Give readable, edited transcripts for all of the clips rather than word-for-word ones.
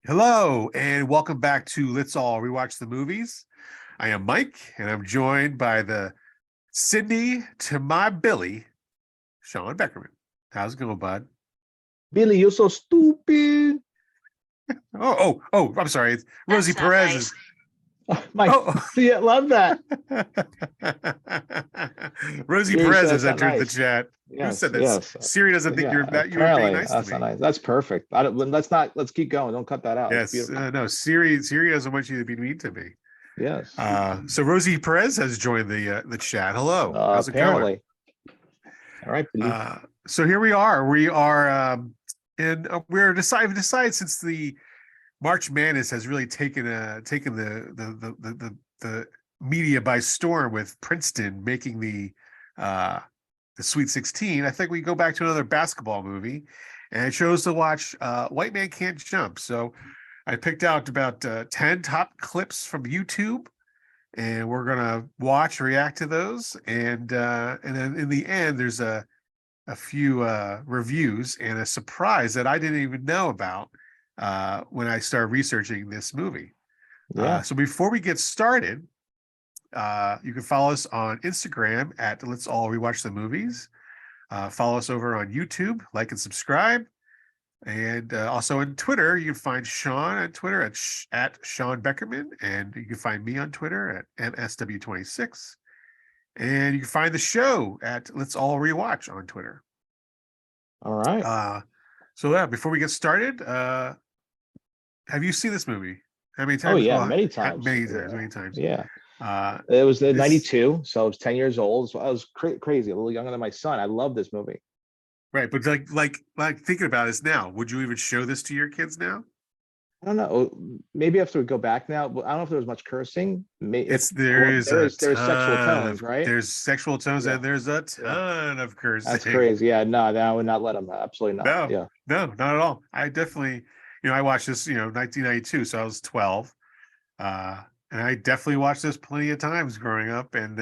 Hello, and welcome back to Let's All Rewatch the Movies. I am Mike, and I'm joined by the Sydney to my Billy, Sean Beckerman. How's it going, bud? Billy, you're so stupid. I'm sorry. It's Rosie Perez. Mike, see, I love that. Rosie Perez has entered the chat. Who said that? Yes. Siri doesn't think you're being nice that's to me. Not nice. That's perfect. Let's keep going. Don't cut that out. Yes, no, Siri doesn't want you to be mean to me. Yes. So Rosie Perez has joined the chat. Hello. How's it going? All right. So here we are. We're decided since the March Madness has really taken the media by storm with Princeton making the Sweet 16. I think we go back to another basketball movie, and I chose to watch White Man Can't Jump. So I picked out about 10 top clips from YouTube, and we're gonna react to those, and then in the end, there's a few reviews and a surprise that I didn't even know about when I started researching this movie. So before we get started, you can follow us on Instagram at Let's All Rewatch the Movies. Follow us over on YouTube, like and subscribe. And also on Twitter, you can find Sean on Twitter at Sean Beckerman. And you can find me on Twitter at MSW26. And you can find the show at Let's All Rewatch on Twitter. All right. Before we get started, have you seen this movie? How many times? Oh yeah, many times. Many times. Yeah. It was in 92, so I was 10 years old. So I was crazy, a little younger than my son. I love this movie. Right, but like thinking about this now, would you even show this to your kids now? I don't know. Maybe after we go back now, but I don't know if there was much cursing. There's sexual tones, right? There's sexual tones, and there's a ton of cursing. That's crazy. Yeah, no, I would not let them. Absolutely not. No, not at all. I definitely, I watched this, 1992, so I was 12, and I definitely watched this plenty of times growing up, and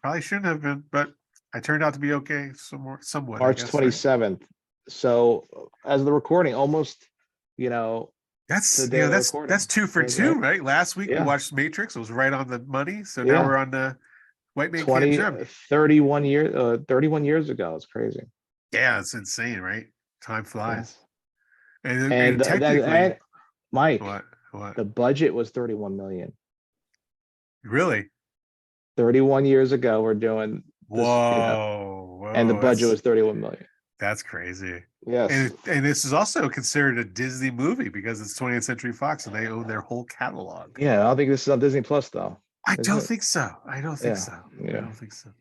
probably shouldn't have been, but I turned out to be okay, somewhat. March 27th. Right? So as the recording, almost. That's 2 for 2, right? Last week we watched Matrix. It was right on the money. So now we're on the White Man Can't Jump. 31 years ago. It's crazy. Yeah, it's insane, right? Time flies. Yes. And technically, Mike, what? The budget was 31 million. Really? 31 years ago, we're doing this, whoa, and the budget was 31 million. That's crazy. Yes. And this is also considered a Disney movie because it's 20th Century Fox and they own their whole catalog. Yeah, I don't think this is on Disney Plus though. I don't think so. I don't think so. Yeah. I don't think so.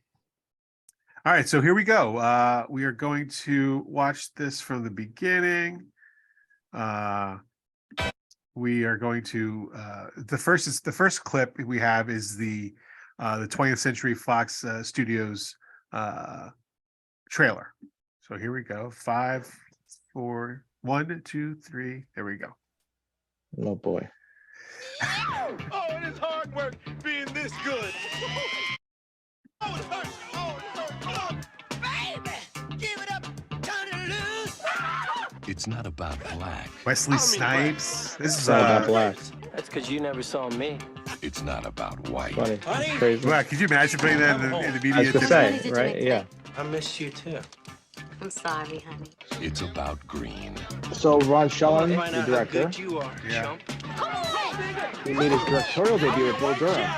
All right, so here we go. We are going to watch this from the beginning. We are going to the first clip we have is the 20th Century Fox Studios trailer. So here we go. 5, 4, 1, 2, 3. There we go. Oh boy. Oh, it is hard work being this good. Oh, it hurts. Oh, it hurts. Oh, baby, give it up. Turn it loose. It's not about black. Wesley Snipes. This is about black. That's because you never saw me. It's not about white. Funny. Honey? Crazy. Wow, could you imagine putting that in the media? I was gonna say, right? Yeah. I missed you too. I'm sorry, honey. It's about green. So Ron Shelton, Find the out how director, good you are, chump. he made his directorial debut with Bull Durham.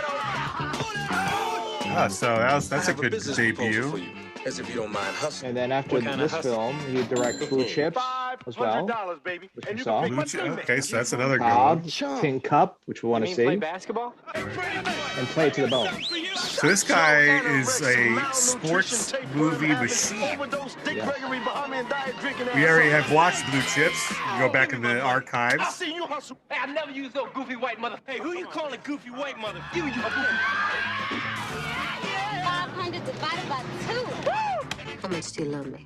Oh, so that's a good debut. As if you don't mind hustling. And then after this film, he directed Blue Chips as well, $500, baby. which And we you saw. can pick my Blue team. Okay, so that's another good one. Cobb, Tin Cup, which we want to You mean play see, basketball? and Play to the Bone. So this guy is a sports movie machine. We already have watched Blue Chips. You can go back in the I archives. seen you hustle. Hey, I never used no goofy white mother. Hey, who you calling goofy white mother? You. 500 divided by 2. How much do you love me?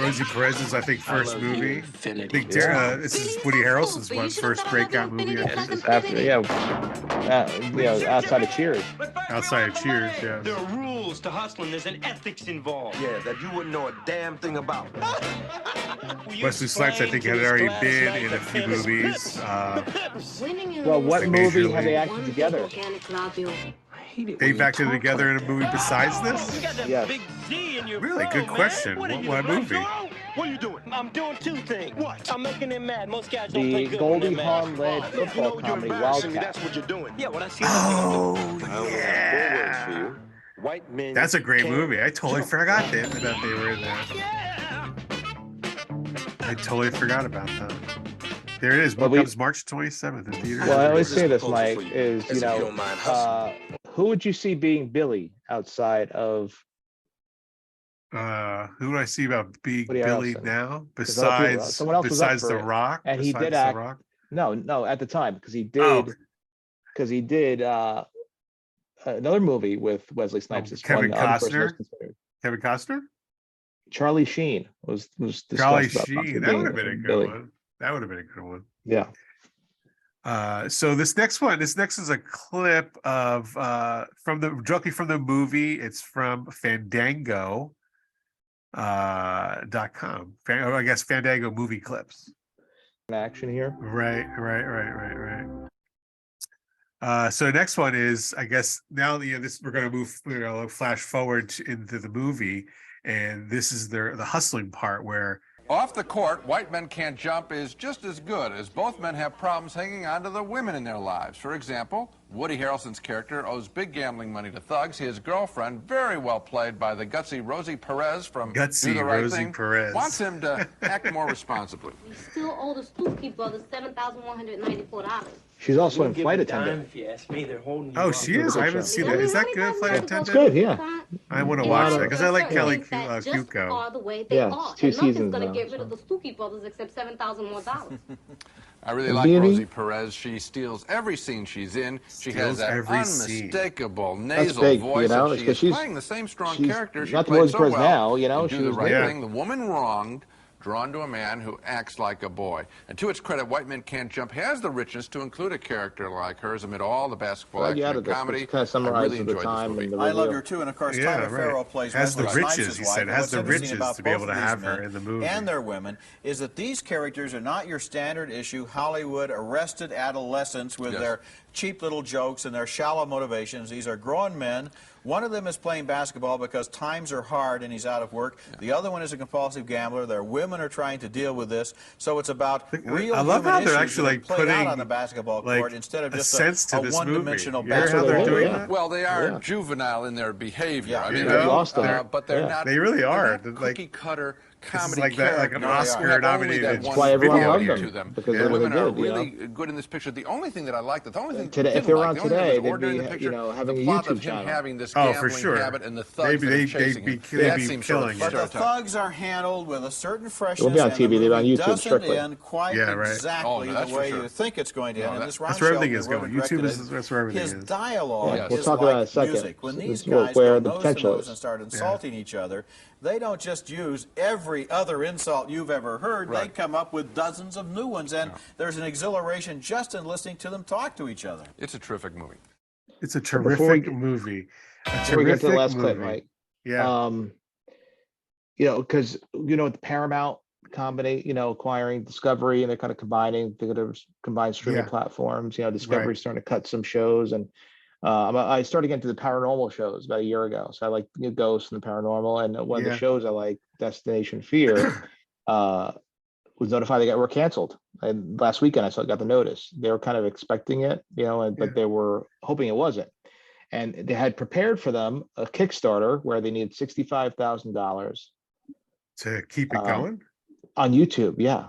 Rosie Perez's, I think, first love you movie. I infinity. think this is Woody Harrelson's first breakout movie. I This think. is after, outside of Cheers. Outside of Cheers, yeah. There are rules to hustling. There's an ethics involved. Yeah, that you wouldn't know a damn thing about. Wesley Snipes, I think, had already been in a few movies. Well, what Like movie majorly. have they acted together? They've acted together in a movie besides this? You got that Yes. big Z in your Really? bro, Good man. question. What, are What- you, what the black movie? Zorro? What are you doing? I'm doing two things. What? I'm making them mad. Most guys don't The play good when they're Goldie mad. Hawn-led football comedy Wildcat. what you're doing. Yeah, what I see. Oh, I only have 4 words for yeah. you. White men. That's a great can't movie. I totally jump. forgot that they were in that. Yeah. I totally forgot about that. There it is. Well, What comes March 27th in theaters? Well, I always This say this, proposal Mike, for you, is, as if you don't mind hustling. who would you see being Billy outside of, Who do I see about being Woody Billy Harrelson. now? There's other people. Besides, Someone else was up besides for The it. Rock, And he besides did The act- Rock? no, at the time, because he Oh. did another movie with Wesley Snipes. This Kevin one, the other person Costner? was considered. Kevin Costner? Charlie Sheen was discussed Charlie about Sheen. possibly That being would have been a good Billy. one. That would have been a good one. Yeah. So this next is a clip of directly from the movie. It's from Fandango .com. I guess Fandango movie clips. Action here. Right. So next one is, I guess now this we're gonna move, flash forward into the movie, and this is the hustling part where Off the court, White Men Can't Jump is just as good, as both men have problems hanging on to the women in their lives. For example, Woody Harrelson's character owes big gambling money to thugs. His girlfriend, very well played by the gutsy Rosie Perez from Gutsy Do the Right Rosie Thing, Perez. wants him to act more responsibly. We still owe the Stookie brothers $7,194. She's also in Give Flight a dime Attendant. If you ask me, they're holding you oh, up. she is. I haven't seen Yeah. that. Is that good, Flight It's Attendant? It's good, yeah. I want to And watch a lot that of- because I like Certain Kelly things that just Cuoco. are the way they Yeah, are. it's 2 And nothing's seasons gonna now, get rid so. of the Stookie brothers except $7,000 more dollars. I really And like Beanie? Rosie Perez. She steals every scene she's in. She has Steals that every scene. unmistakable That's nasal big, voice, you know, and it's she 'cause is she's- playing the same strong she's character she not the played Rosie so Perez well. now, you know, in she Do the was Right there. Thing, the woman wronged, drawn to a man who acts like a boy. And to its credit, White Men Can't Jump has the richness to include a character like hers amid all the basketball Glad action you and added this. comedy. This kind of I summarizes really the enjoyed time this movie. and the I love reveal. her too, and of course, Yeah, Tyler right. Farrell plays Has the Wesley riches, Snipes' he wife. said, And has what's the interesting riches about to be able both to of these have her men in the movie. and their women is that these characters are not your standard issue Hollywood arrested adolescents with Yes. their cheap little jokes and their shallow motivations. These are grown men. One of them is playing basketball because times are hard and he's out of work. The other one is a compulsive gambler. Their women are trying to deal with this. So it's about real I love human how they're issues actually, that are played out putting, on the basketball like, court instead of a just sense to a this movie. one-dimensional You hear how basketball they're Yeah, doing yeah. that? Well, they are Yeah. juvenile in their behavior. Yeah, I mean, you they're, know? Lost them. but they're Yeah. not. They really are. They're not They're like- cookie cutter This is comedy like that, like an characters who have only Oscar-nominated that That's one why everyone video loved to them, them. because The of what women they are did, you know? really good in this picture. The only thing that I liked, the only thing Today- that if they were like, on the only thing today, that was they'd ordinary in be, the you picture, know, having the a plot YouTube of him channel. having this Oh, gambling for sure. habit and the thugs that are They'd chasing be him. killing That it. seems sort of But the stereotyped. thugs are handled with a certain freshness. It will be on and TV, the they're on movie YouTube doesn't strictly. end quite Yeah, right. exactly Oh, no, that's the for way sure. you think it's going to No, end. And that- this Ron That's where everything Shelton is wrote going. and directed YouTube it. that's where everything His is. dialogue Yeah, we'll is talk about it in a like second. music. When This these is guys where go the nose to potential nose is. and start insulting each other, they don't just use every other insult you've ever heard. They Right. come up with dozens of new ones, and there's an exhilaration just in listening to them talk to each other. It's a terrific movie. It's a before we terrific get- movie. A Before we get to the terrific last clip, movie. Mike. Yeah. You know, because with the Paramount combination, acquiring Discovery, and they're kind of combining, they're going to combine streaming Yeah. platforms. Discovery's Right. starting to cut some shows, and I started getting to the paranormal shows about a year ago. So I like Ghosts and the Paranormal, and one of Yeah. the shows I like, Destination Fear, was notified they were canceled. And last weekend I got the notice. They were kind of expecting it, but Yeah. they were hoping it wasn't. And they had prepared for them a Kickstarter where they needed $65,000 To keep it um, going. on YouTube. Yeah.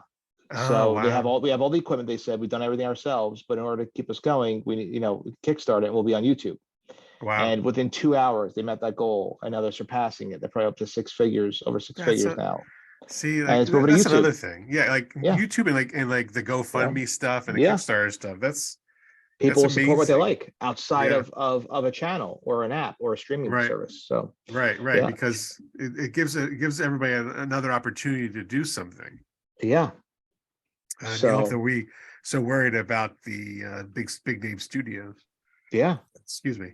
Oh, So we have wow. we have all the equipment. They said we've done everything ourselves, but in order to keep us going, we need, Kickstarter it will be on YouTube. Wow. And within 2 hours, they met that goal, and now they're surpassing it. They're probably up to over six That's figures a- now. See, and it's moving to that's another YouTube. thing. Yeah, like Yeah. YouTube and like the GoFundMe stuff and the Yeah. Kickstarter stuff. That's People will That's support what they amazing. like outside Yeah. of a channel or an app or a streaming Right. service. So Right, Yeah. because it gives everybody another opportunity to do something. yeah. And you hope that So we so worried about the big name studios. yeah. Excuse me.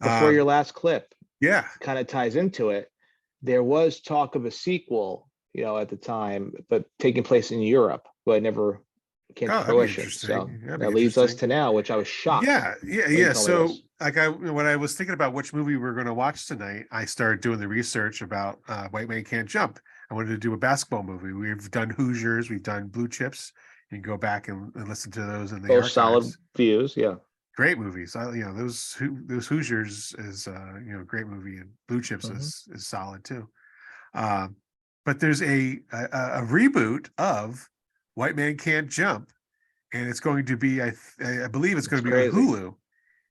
Before your last clip Yeah, kind of ties into it, there was talk of a sequel, at the time, but taking place in Europe, but never came Oh, to that'd be fruition. interesting. So That'd be that leads us interesting. to now, which I was shocked. yeah, when you told me So this. like when I was thinking about which movie we were going to watch tonight, I started doing the research about White Man Can't Jump. I wanted to do a basketball movie. We've done Hoosiers, we've done Blue Chips. You can go back and listen to those in the Both solid archives. views. Yeah. Great movies. Those Hoosiers is a great movie, and Blue Chips Mhm. is solid too. But there's a reboot of White Man Can't Jump, and it's going to be I believe it's going to be crazy. on Hulu.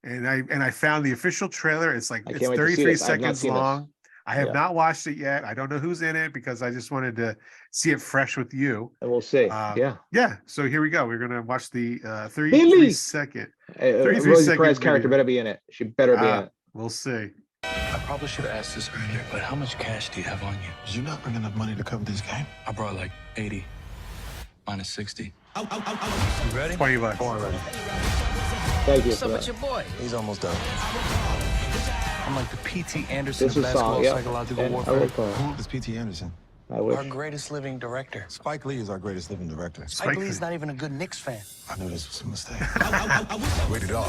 And I found the official trailer. It's like I it's can't wait to see 33 this. I have not seconds seen this. long. I have Yeah. not watched it yet. I don't know who's in it because I just wanted to see it fresh with you. And we'll see. Yeah. So here we go. We're gonna watch the 33 Billy! second. 33 33 Rosie second Perez character video. better be in it. She better be in it. We'll see. I probably should have asked this earlier, but how much cash do you have on you? Did you not bring enough money to cover this game? I brought like 80 minus 60. You ready? $20. Thank you. What's For up that. with your boy? He's almost done. I'm like the P.T. Anderson This of is basketball song. Yeah. psychological And I warfare. work for it. Who is P.T. Anderson? I wish. Our greatest living director. Spike Lee is our greatest living director. Spike Lee's not even a good Knicks fan. I knew this was a mistake. Rated R.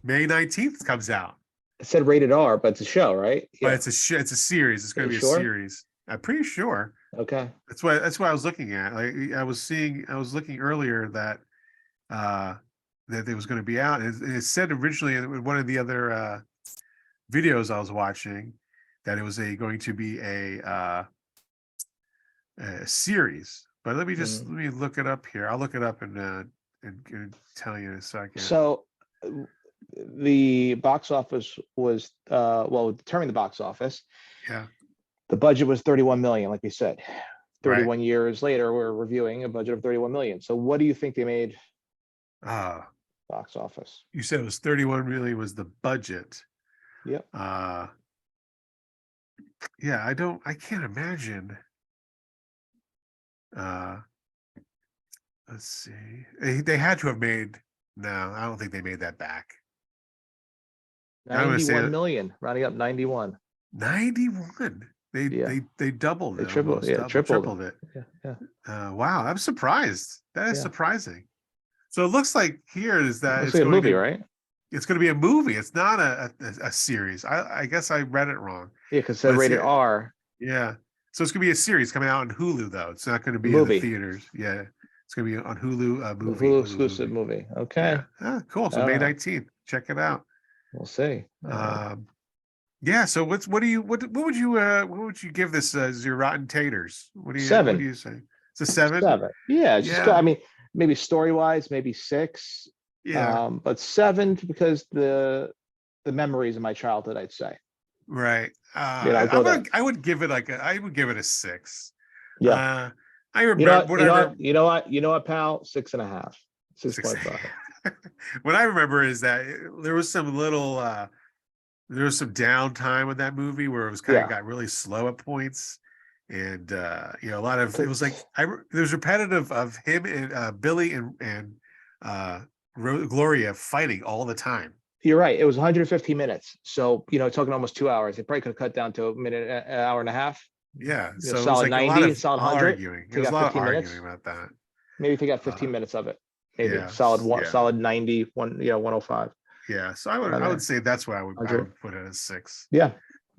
May 19th comes out. It said rated R, but it's a show, right? But it's a series. It's going to You be sure? a series. I'm pretty sure. Okay. That's what I was looking at. Like I was looking earlier that that it was going to be out. It said originally in one of the other videos I was watching that it was going to be a series. But let me look it up here. I'll look it up and tell you in a second. So the box office was determining the box office. Yeah. The budget was 31 million, like we said. 31 years later, we're reviewing a budget of 31 million. So what do you think they made box office? You said it was 31 million was the budget. Yep. Yeah, I can't imagine. Let's see. They had to have made, no, I don't think they made that back. I'm gonna say 91 million, rounding up 91. 91. They doubled They it. tripled, almost, tripled it. Yeah. Wow, I'm surprised. That is Yeah. surprising. So it looks like here is that Looks like a movie, right? It's going to be a movie. It's not a series. I guess I read it wrong. Yeah, because it said But it's- rated R. Yeah. So it's going to be a series coming out on Hulu, though. It's not going to be Movie. in the theaters. Yeah. It's going to be on Hulu. A Movie. Hulu exclusive movie. Okay. Yeah. Ah, cool. So May 19th. Check it out. We'll see. Yeah. So what would you give this as your Rotten Taters? What do you 7. What do you say? It's a 7. 7. Yeah. It's just, Yeah. I mean, maybe story wise, maybe 6. Yeah. But 7 because the memories of my childhood, I'd say. Right. I'll go there. I would give it I would give it a 6. Yeah. I remember You know what, pal? 6.5. 6.5. What I remember is that there was some little there was some downtime with that movie where it was kind of got really slow at points, and a lot of it was like there was repetitive of him and Billy and Gloria fighting all the time. You're right. It was 115 minutes. So, talking almost 2 hours. They probably could have cut down to an hour and a half. Yeah. So it was solid like 90, a lot of solid 100. arguing. Take There's a out lot of 15 minutes. arguing about that. Maybe take out 15 minutes of it. Maybe yeah, solid 90, 105. Yeah. So I would say that's why I would put it as 6. Yeah.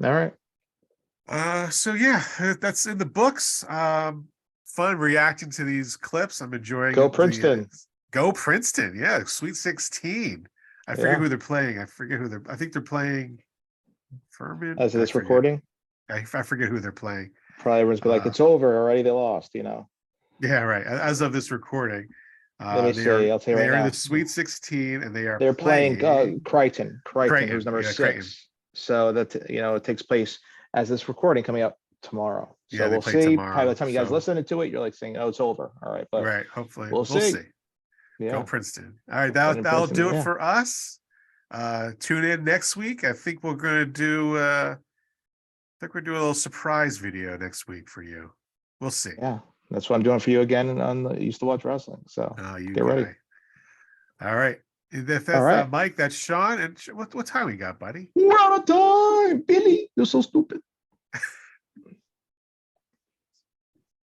All right. So yeah, that's in the books. Fun reacting to these clips. I'm enjoying Go Princeton. Go Princeton. Yeah, Sweet 16. I forget who they're playing. I think they're playing Furman. As of this recording. I forget who they're playing. Probably everyone's be like, it's over already. They lost, Yeah, right. As of this recording. Let me see. I'll tell you right now. They're in now. the Sweet 16 and They're playing Crichton, who's number 6. Crichton. So that it takes place as this recording coming up tomorrow. So Yeah, they we'll play see. tomorrow, By the time you guys so- listen to it, you're like saying, "Oh, it's over." All right, but Right. Hopefully. we'll see. Yeah. Go Princeton. All right, Princeton, that'll do it yeah. for us. Tune in next week. I think we're gonna do a little surprise video next week for you. We'll see. Yeah, that's what I'm doing for you again on the Used to Watch Wrestling. So You get ready. All right. That's All right. Mike, that's Sean. And what time we got, buddy? We're out of time, Billy. You're so stupid.